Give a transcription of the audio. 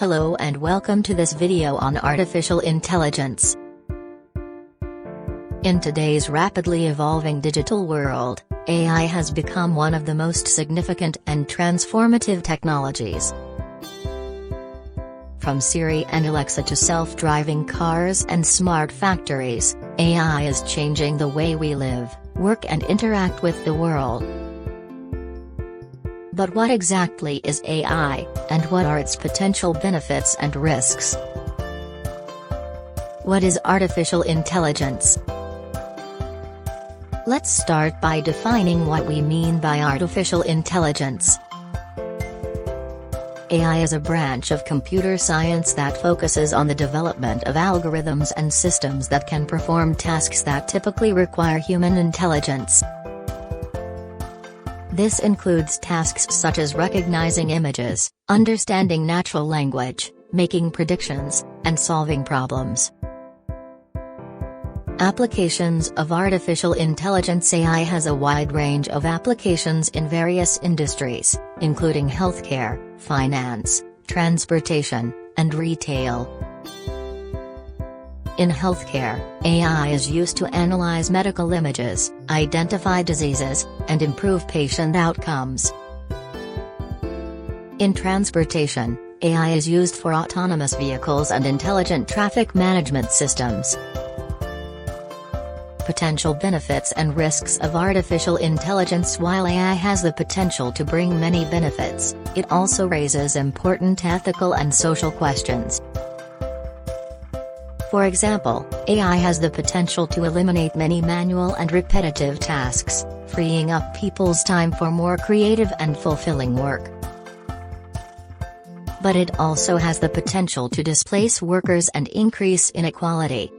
Hello and welcome to this video on artificial intelligence. In today's rapidly evolving digital world, AI has become one of the most significant and transformative technologies. From Siri and Alexa to self-driving cars and smart factories, AI is changing the way we live, work and interact with the world. But what exactly is AI, and what are its potential benefits and risks? What is artificial intelligence? Let's start by defining what we mean by artificial intelligence. AI is a branch of computer science that focuses on the development of algorithms and systems that can perform tasks that typically require human intelligence. This includes tasks such as recognizing images, understanding natural language, making predictions, and solving problems. Applications of artificial intelligence. AI has a wide range of applications in various industries, including healthcare, finance, transportation, and retail. In healthcare, AI is used to analyze medical images, identify diseases, and improve patient outcomes. In transportation, AI is used for autonomous vehicles and intelligent traffic management systems. Potential benefits and risks of artificial intelligence. While AI has the potential to bring many benefits, it also raises important ethical and social questions. For example, AI has the potential to eliminate many manual and repetitive tasks, freeing up people's time for more creative and fulfilling work. But it also has the potential to displace workers and increase inequality,